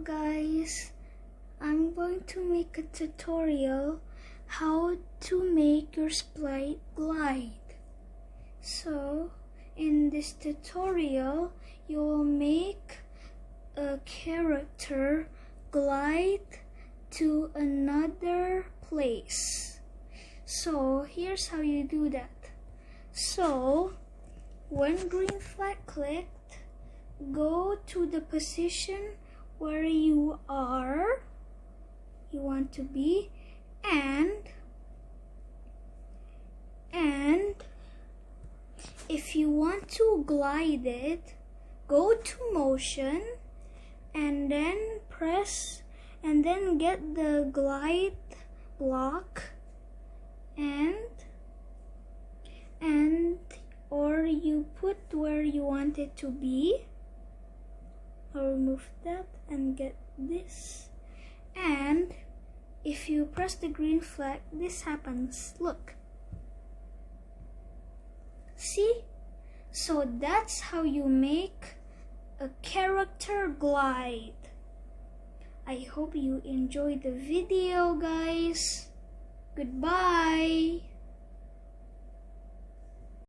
guys, I'm going to make a tutorial how to make your Sprite glide. So in this tutorial you will make a character glide to another place. So here's how you do that. So when green flag clicked, go to the position where you want to be, and if you want to glide it, go to motion and then press and then get the glide block or you put where you want it to be. I'll remove that and get this, and if you press the green flag, this happens. Look, see? So that's how you make a character glide. I hope you enjoyed the video, guys. Goodbye.